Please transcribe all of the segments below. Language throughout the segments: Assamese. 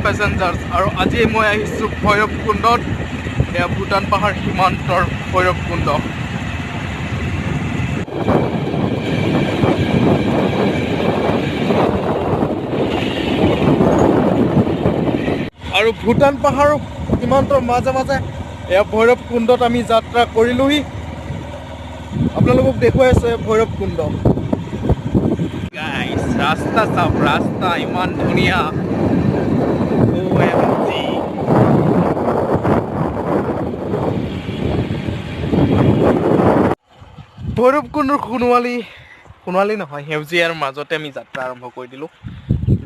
পেছেঞ্জাৰ্ছ আৰু আজি মই আহিছোঁ ভৈৰৱকুণ্ডত। এয়া ভূটান পাহাৰ সীমান্তৰ ভৈৰৱকুণ্ড। আৰু ভূটান পাহাৰ সীমান্তৰ মাজে মাজে এয়া ভৈৰৱকুণ্ডত আমি যাত্ৰা কৰিলোহি। আপোনালোকক দেখুৱাই আছো ভৈৰৱকুণ্ড। গাইছ, ৰাস্তা চাওক, ৰাস্তা ইমান ধুনীয়া। ভৈৰৱকুণ্ডৰ সোণোৱালী নহয়, সেউজীয়াৰ মাজতে আমি যাত্ৰা আৰম্ভ কৰি দিলোঁ।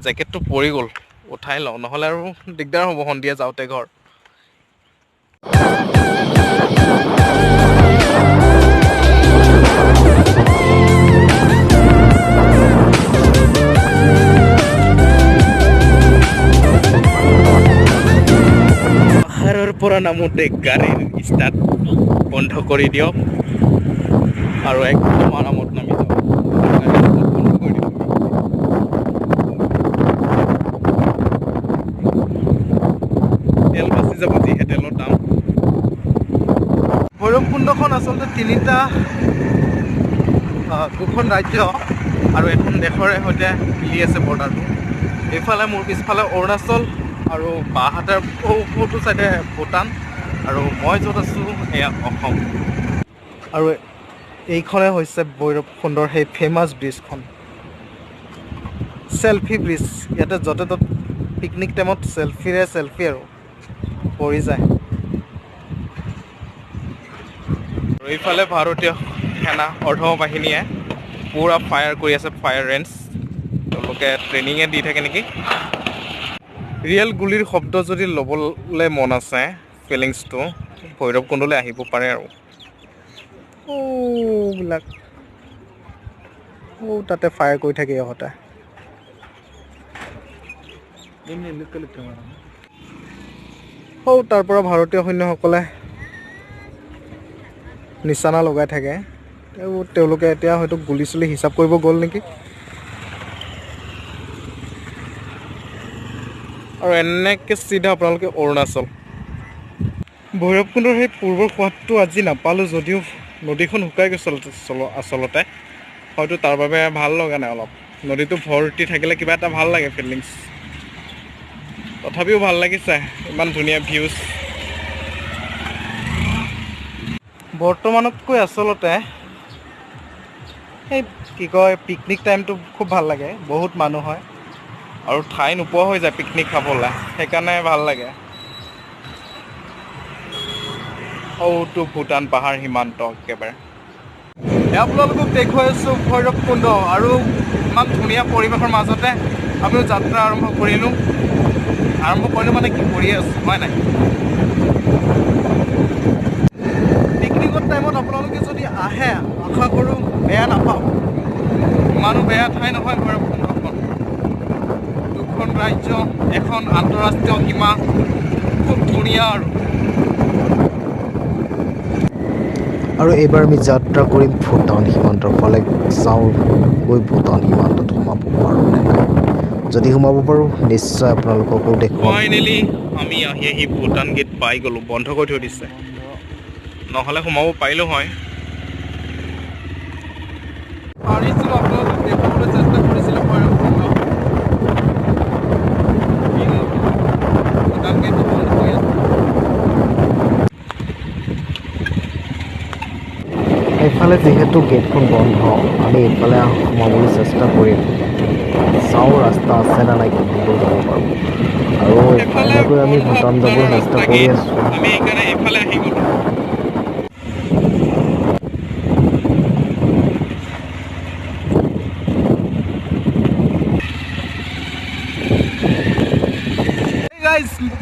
জেকেটটো পৰি গ'ল, উঠাই লওঁ, নহ'লে আৰু দিগদাৰ হ'ব সন্ধিয়া যাওঁতে ঘৰ। পাহাৰৰ পৰা নামোতে গাড়ীৰ ষ্টাৰ্ট বন্ধ কৰি দিয়ক আৰু একদম আৰামত নামি যাওক। বন্ধ কৰি দিয়ক। তেল বাচি যাব যিহে তেলৰ দাম। ভৈৰৱকুণ্ডখন আচলতে দুখন ৰাজ্য আৰু এখন দেশৰে সৈতে মিলি আছে বৰ্ডাৰটো। এইফালে মোৰ পিছফালে অৰুণাচল আৰু বাঁহাতৰ পূৰ্বটো চাইডে ভূটান, আৰু মই য'ত আছোঁ এয়া অসম। আৰু এইখনে হৈছে ভৈৰৱকুণ্ডৰ সেই ফেমাছ ব্ৰিজখন, চেল্ফি ব্ৰিজ। ইয়াতে য'তে ত'ত পিকনিক টাইমত চেল্ফি আৰু পৰি যায়। আৰু এইফালে ভাৰতীয় সেনা অৰ্ধবাহিনীয়ে পূৰা ফায়াৰ কৰি আছে, ফায়াৰ ৰেঞ্জ। তেওঁলোকে ট্ৰেইনিঙে দি থাকে নেকি। ৰিয়েল গুলিৰ শব্দ যদি ল'বলৈ মন আছে, ফিলিংছটো ভৈৰৱকুণ্ডলৈ আহিব পাৰে। আৰু বিলাক তাতে ফায়াৰ কৰি থাকে ইহঁতে। তাৰ পৰা ভাৰতীয় সৈন্যসকলে নিচানা লগাই থাকে। তেওঁলোকে এতিয়া হয়তো গুলি চুলি হিচাপ কৰিব গ'ল নেকি। আৰু এনেকৈ চিধা আপোনালোকে অৰুণাচল। ভৈৰৱকুণ্ডৰ সেই পূৰ্বৰ সোৱাদটো আজি নাপালোঁ, যদিও নদীখন শুকাই গৈছে আচলতে। হয়তো তাৰ বাবে ভাল লগা নাই অলপ। নদীটো ভৰ্তি থাকিলে কিবা এটা ভাল লাগে ফিলিংছ। তথাপিও ভাল লাগিছে, ইমান ধুনীয়া ভিউজ। বৰ্তমানতকৈ আচলতে এই কি কয়, পিকনিক টাইমটো খুব ভাল লাগে। বহুত মানুহ হয় আৰু ঠাই নোপোৱা হৈ যায় পিকনিক খাবলৈ, সেইকাৰণে ভাল লাগে। ভূটান পাহাৰ সীমান্ত একেবাৰে। আপোনালোকক দেখুৱাই আছোঁ ভৈৰৱকুণ্ড, আৰু ইমান ধুনীয়া পৰিৱেশৰ মাজতে আমিও যাত্ৰা আৰম্ভ কৰিলোঁ মানে কি কৰিয়ে আছোঁ হয় নাই। পিকনিকৰ টাইমত আপোনালোকে যদি আহে, আশা কৰোঁ বেয়া নাপাওঁ। ইমানো বেয়া ঠাই নহয় ভৈৰৱকুণ্ডখন। দুখন ৰাজ্য, এখন আন্তঃৰাষ্ট্ৰীয় সীমা, খুব ধুনীয়া। আৰু এইবাৰ আমি যাত্ৰা কৰিম ভূটান সীমান্তৰ ফালে। চাওঁ গৈ ভূটান সীমান্তত সোমাব পাৰোঁ নে নাই। যদি সোমাব পাৰোঁ নিশ্চয় আপোনালোককো দেখুৱাম। ফাইনেলি আমি আহি ভূটান গেট পাই গ'লোঁ। বন্ধ কৰি থৈ দিছে, নহ'লে সোমাব পাৰিলোঁ হয়। আপোনালোকক দেখুৱাবলৈ চেষ্টা কৰিছিলোঁ ভৈৰৱকুণ্ড। ভূটান গেটটো বন্ধ হৈ আছে। এইফালে যিহেতু গেটখন বন্ধ, আমি এইফালে সোমাবলৈ চেষ্টা কৰিম। চাওঁ ৰাস্তা আছে নে নাই, কিমানদূৰ যাব পাৰোঁ। আৰু এনেকৈ আমি ভূটান যাবলৈ চেষ্টা কৰি আছোঁ। আমি সেইকাৰণে এইফালে আহি গ'লোঁ।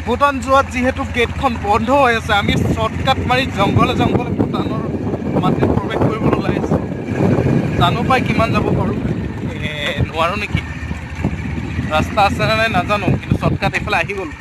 ভূটান যোৱাত যিহেতু গেটখন বন্ধ হৈ আছে, আমি শ্বৰ্টকাট মাৰি জংঘলে ভূটানৰ মাটিত প্ৰৱেশ কৰিবলৈ ওলাই আছোঁ। জানো পাই কিমান যাব পাৰোঁ, নোৱাৰোঁ নেকি। ৰাস্তা আছে নে নাই নাজানো, কিন্তু শ্বৰ্টকাট এইফালে আহি গ'লোঁ।